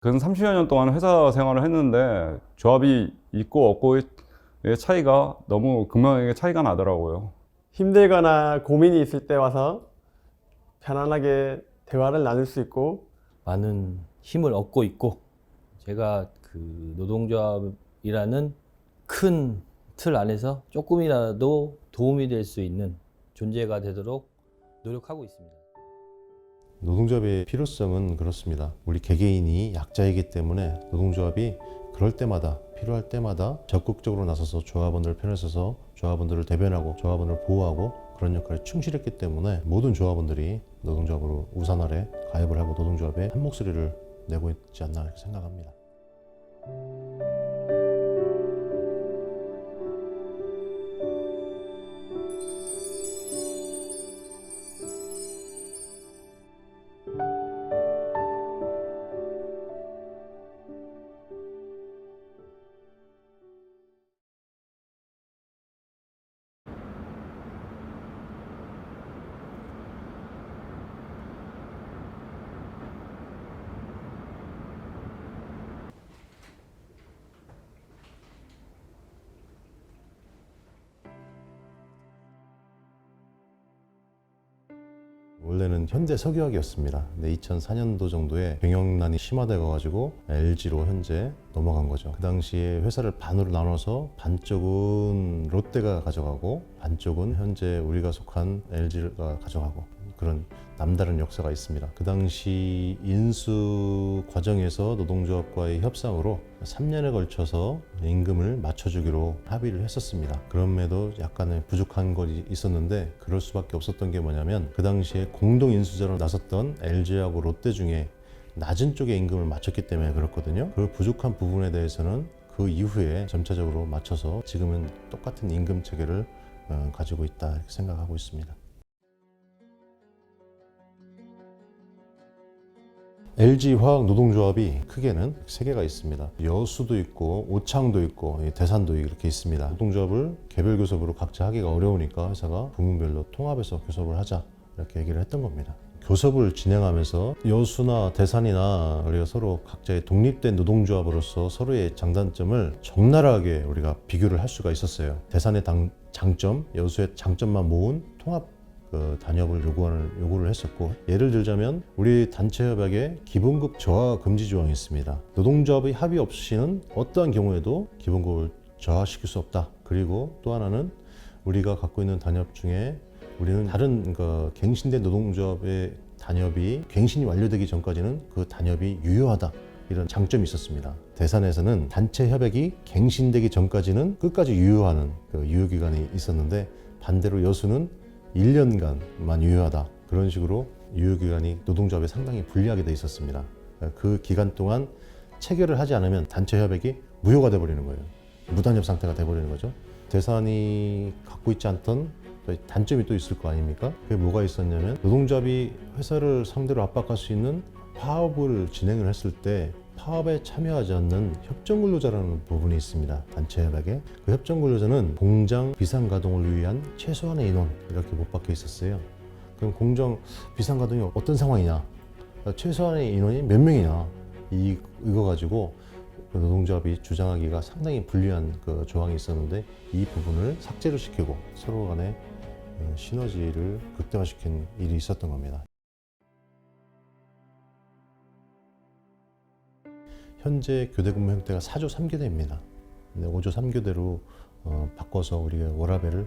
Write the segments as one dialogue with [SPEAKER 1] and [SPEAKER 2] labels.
[SPEAKER 1] 근 30여 년 동안 회사 생활을 했는데 조합이 있고 없고의 차이가 너무 극명하게 차이가 나더라고요.
[SPEAKER 2] 힘들거나 고민이 있을 때 와서 편안하게 대화를 나눌 수 있고
[SPEAKER 3] 많은 힘을 얻고 있고, 제가 그 노동조합이라는 큰 틀 안에서 조금이라도 도움이 될 수 있는 존재가 되도록 노력하고 있습니다.
[SPEAKER 4] 노동조합의 필요성은 그렇습니다. 우리 개개인이 약자이기 때문에 노동조합이 그럴 때마다 필요할 때마다 적극적으로 나서서 조합원들 편에 서서 조합원들을 대변하고 조합원을 보호하고 그런 역할에 충실했기 때문에 모든 조합원들이 노동조합으로 우산 아래 가입을 하고 노동조합에 한 목소리를 내고 있지 않나 이렇게 생각합니다. 원래는 현대 석유화기였습니다. 근데 2004년도 정도에 경영난이 심화되어가지고 LG로 현재 넘어간 거죠. 그 당시에 회사를 반으로 나눠서 반쪽은 롯데가 가져가고 반쪽은 현재 우리가 속한 LG가 가져가고 그런 남다른 역사가 있습니다. 그 당시 인수 과정에서 노동조합과의 협상으로 3년에 걸쳐서 임금을 맞춰주기로 합의를 했었습니다. 그럼에도 약간의 부족한 것이 있었는데 그럴 수밖에 없었던 게 뭐냐면 그 당시에 공동인수자로 나섰던 LG하고 롯데 중에 낮은 쪽의 임금을 맞췄기 때문에 그렇거든요. 그 부족한 부분에 대해서는 그 이후에 점차적으로 맞춰서 지금은 똑같은 임금 체계를 가지고 있다 이렇게 생각하고 있습니다. LG화학노동조합이 크게는 세 개가 있습니다. 여수도 있고 오창도 있고 대산도 이렇게 있습니다. 노동조합을 개별 교섭으로 각자 하기가 어려우니까 회사가 부문별로 통합해서 교섭을 하자 이렇게 얘기를 했던 겁니다. 교섭을 진행하면서 여수나 대산이나 우리가 서로 각자의 독립된 노동조합으로서 서로의 장단점을 적나라하게 우리가 비교를 할 수가 있었어요. 대산의 장점, 여수의 장점만 모은 통합 단협을 요구를 했었고, 예를 들자면 우리 단체 협약에 기본급 저하 금지 조항이 있습니다. 노동조합의 합의 없이는 어떠한 경우에도 기본급을 저하시킬 수 없다. 그리고 또 하나는 우리가 갖고 있는 단협 중에 우리는 다른 갱신된 노동조합의 단협이 갱신이 완료되기 전까지는 그 단협이 유효하다. 이런 장점이 있었습니다. 대산에서는 단체 협약이 갱신되기 전까지는 끝까지 유효하는 유효기간이 있었는데, 반대로 여수는 1년간만 유효하다. 그런 식으로 유효기간이 노동조합에 상당히 불리하게 돼 있었습니다. 그 기간 동안 체결을 하지 않으면 단체 협약이 무효가 돼버리는 거예요. 무단협 상태가 돼버리는 거죠. 대산이 갖고 있지 않던 단점이 또 있을 거 아닙니까? 그게 뭐가 있었냐면, 노동조합이 회사를 상대로 압박할 수 있는 파업을 진행을 했을 때 파업에 참여하지 않는 협정근로자라는 부분이 있습니다. 단체 협약에. 그 협정근로자는 공장 비상가동을 위한 최소한의 인원 이렇게 못 박혀 있었어요. 그럼 공장 비상가동이 어떤 상황이냐, 최소한의 인원이 몇 명이냐, 이거 가지고 노동조합이 주장하기가 상당히 불리한 그 조항이 있었는데, 이 부분을 삭제를 시키고 서로 간의 시너지를 극대화시킨 일이 있었던 겁니다. 현재 교대근무 형태가 4조 3교대입니다. 5조 3교대로 바꿔서 우리가 워라밸을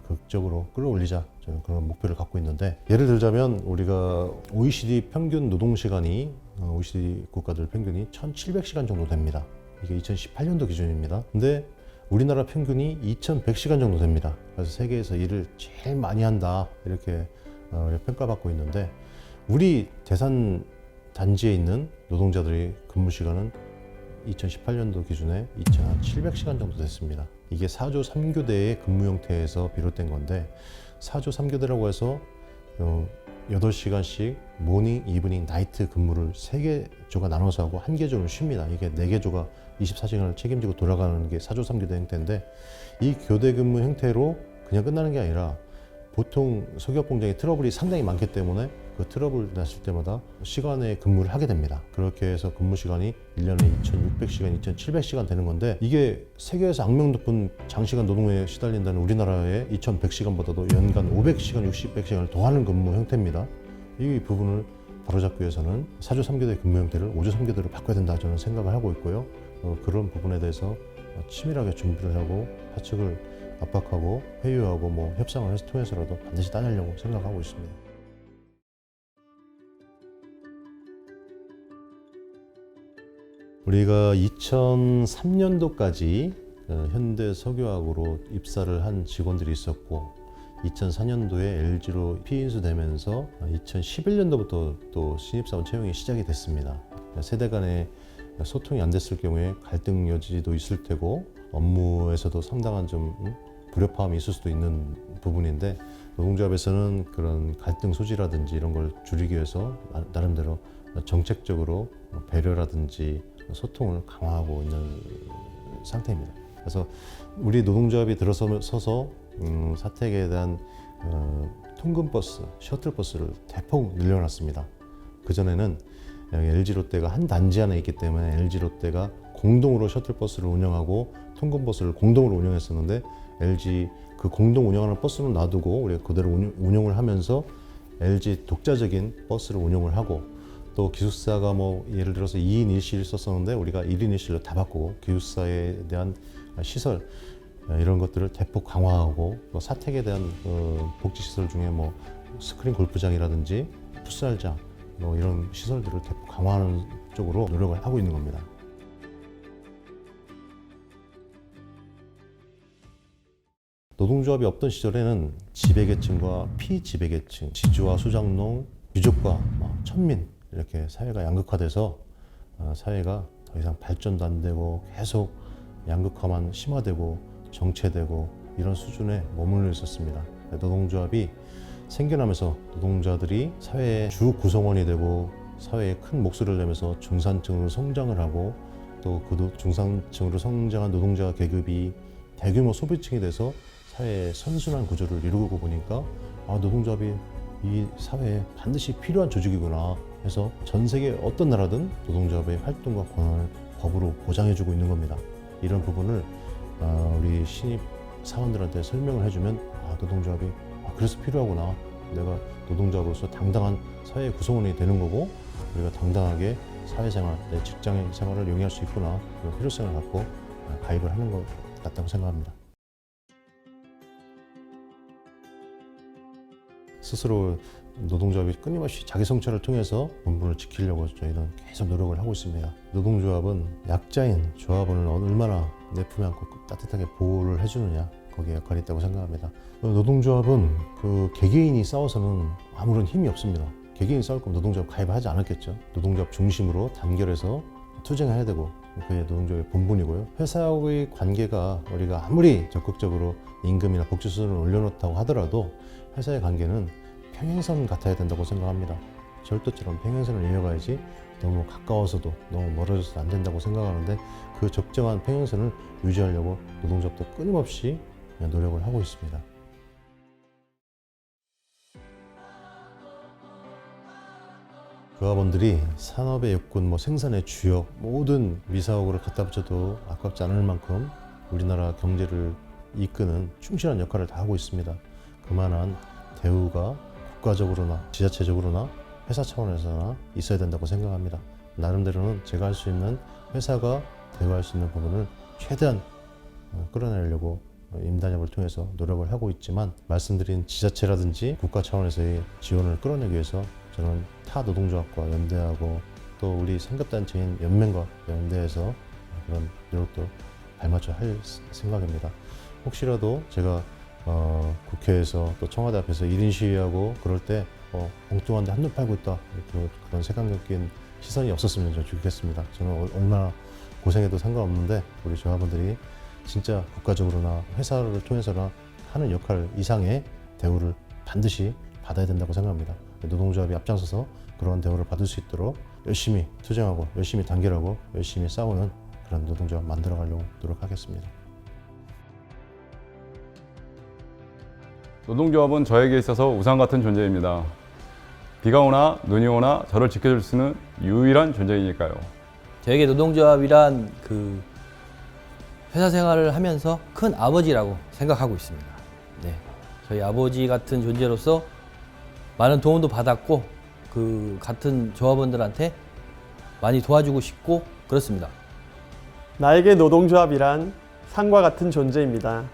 [SPEAKER 4] 극적으로 끌어올리자, 저는 그런 목표를 갖고 있는데, 예를 들자면 우리가 OECD 평균 노동시간이 OECD 국가들 평균이 1700시간 정도 됩니다. 이게 2018년도 기준입니다. 근데 우리나라 평균이 2100시간 정도 됩니다. 그래서 세계에서 일을 제일 많이 한다 이렇게 평가받고 있는데, 우리 대산 단지에 있는 노동자들의 근무 시간은 2018년도 기준에 2700시간 정도 됐습니다. 이게 4조 3교대의 근무 형태에서 비롯된 건데, 4조 3교대라고 해서 8시간씩 모닝, 이브닝, 나이트 근무를 3개 조가 나눠서 하고 1개 조는 쉽니다. 이게 4개 조가 24시간을 책임지고 돌아가는 게 4조 3교대 형태인데, 이 교대 근무 형태로 그냥 끝나는 게 아니라 보통 석유화학 공장의 트러블이 상당히 많기 때문에 그 트러블 났을 때마다 시간에 근무를 하게 됩니다. 그렇게 해서 근무 시간이 1년에 2,600시간, 2,700시간 되는 건데 이게 세계에서 악명 높은 장시간 노동에 시달린다는 우리나라의 2,100시간보다도 연간 500시간, 600시간을 더 하는 근무 형태입니다. 이 부분을 바로잡기 위해서는 4조 3교대 근무 형태를 5조 3교대로 바꿔야 된다 저는 생각을 하고 있고요. 그런 부분에 대해서 치밀하게 준비를 하고 하측을 압박하고 회유하고 협상을 통해서라도 반드시 따내려고 생각하고 있습니다. 우리가 2003년도까지 현대 석유화학으로 입사를 한 직원들이 있었고 2004년도에 LG로 피인수되면서 2011년도부터 또 신입사원 채용이 시작이 됐습니다. 세대 간의 소통이 안 됐을 경우에 갈등 여지도 있을 테고 업무에서도 상당한 좀 불협화음이 있을 수도 있는 부분인데 노동조합에서는 그런 갈등 소지라든지 이런 걸 줄이기 위해서 나름대로 정책적으로 배려라든지 소통을 강화하고 있는 상태입니다. 그래서 우리 노동조합이 들어서서 사택에 대한 통근버스, 셔틀버스를 대폭 늘려놨습니다. 그전에는 LG롯데가 한 단지 안에 있기 때문에 LG롯데가 공동으로 셔틀버스를 운영하고 통근버스를 공동으로 운영했었는데 LG 그 공동 운영하는 버스는 놔두고 우리가 그대로 운영을 하면서 LG 독자적인 버스를 운영을 하고 또 기숙사가 예를 들어서 2인 1실 썼었는데 우리가 1인 1실로 다 바꾸고 기숙사에 대한 시설 이런 것들을 대폭 강화하고 또 사택에 대한 복지시설 중에 스크린 골프장이라든지 풋살장 이런 시설들을 대폭 강화하는 쪽으로 노력을 하고 있는 겁니다. 노동조합이 없던 시절에는 지배계층과 피지배계층, 지주와 수장농, 유족과 천민 이렇게 사회가 양극화돼서 사회가 더 이상 발전도 안 되고 계속 양극화만 심화되고 정체되고 이런 수준에 머물러 있었습니다. 노동조합이 생겨나면서 노동자들이 사회의 주 구성원이 되고 사회에 큰 목소리를 내면서 중산층으로 성장을 하고 또 그 중산층으로 성장한 노동자 계급이 대규모 소비층이 돼서 사회의 선순환 구조를 이루고 보니까 노동조합이 이 사회에 반드시 필요한 조직이구나 해서 전 세계 어떤 나라든 노동조합의 활동과 권한을 법으로 보장해주고 있는 겁니다. 이런 부분을 우리 신입 사원들한테 설명을 해주면 노동조합이 그래서 필요하구나. 내가 노동조합으로서 당당한 사회 구성원이 되는 거고 우리가 당당하게 사회생활, 내 직장 생활을 영위할 수 있구나. 그런 필요성을 갖고 가입을 하는 것 같다고 생각합니다. 스스로 노동조합이 끊임없이 자기 성찰을 통해서 본분을 지키려고 저희는 계속 노력을 하고 있습니다. 노동조합은 약자인 조합원을 얼마나 내 품에 안고 따뜻하게 보호를 해주느냐 거기에 역할이 있다고 생각합니다. 노동조합은 그 개개인이 싸워서는 아무런 힘이 없습니다. 개개인이 싸울 거면 노동조합 가입하지 않았겠죠. 노동조합 중심으로 단결해서 투쟁해야 되고 그게 노동조합의 본분이고요. 회사하고의 관계가 우리가 아무리 적극적으로 임금이나 복지 수준을 올려놓다고 하더라도 회사의 관계는 평행선 같아야 된다고 생각합니다. 절도처럼 평행선을 이어가야지 너무 가까워서도 너무 멀어져서도 안 된다고 생각하는데 그 적정한 평행선을 유지하려고 노동조합도 끊임없이 노력을 하고 있습니다. 조합원들이 산업의 육군, 생산의 주역 모든 미사옥으로 갖다 붙여도 아깝지 않을 만큼 우리나라 경제를 이끄는 충실한 역할을 다 하고 있습니다. 그만한 대우가 국가적으로나 지자체적으로나 회사 차원에서나 있어야 된다고 생각합니다. 나름대로는 제가 할 수 있는 회사가 대우할 수 있는 부분을 최대한 끌어내려고 임단협을 통해서 노력을 하고 있지만 말씀드린 지자체라든지 국가 차원에서의 지원을 끌어내기 위해서 저는 타 노동조합과 연대하고 또 우리 상급단체인 연맹과 연대해서 그런 노력도 발맞춰 할 생각입니다. 혹시라도 제가 국회에서 또 청와대 앞에서 1인 시위하고 그럴 때 엉뚱한 데 한눈 팔고 있다 그런 색안경 낀 시선이 없었으면 좋겠습니다. 저는 얼마나 고생해도 상관없는데 우리 조합원들이 진짜 국가적으로나 회사를 통해서나 하는 역할 이상의 대우를 반드시 받아야 된다고 생각합니다. 노동조합이 앞장서서 그런 대우를 받을 수 있도록 열심히 투쟁하고 열심히 단결하고 열심히 싸우는 그런 노동조합 만들어가려고 노력하겠습니다.
[SPEAKER 1] 노동조합은 저에게 있어서 우상 같은 존재입니다. 비가 오나 눈이 오나 저를 지켜줄 수 있는 유일한 존재이니까요.
[SPEAKER 3] 저에게 노동조합이란 그 회사 생활을 하면서 큰 아버지라고 생각하고 있습니다. 네, 저희 아버지 같은 존재로서 많은 도움도 받았고 그 같은 조합원들한테 많이 도와주고 싶고 그렇습니다.
[SPEAKER 2] 나에게 노동조합이란 산과 같은 존재입니다.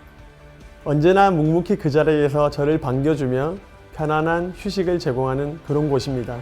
[SPEAKER 2] 언제나 묵묵히 그 자리에서 저를 반겨주며 편안한 휴식을 제공하는 그런 곳입니다.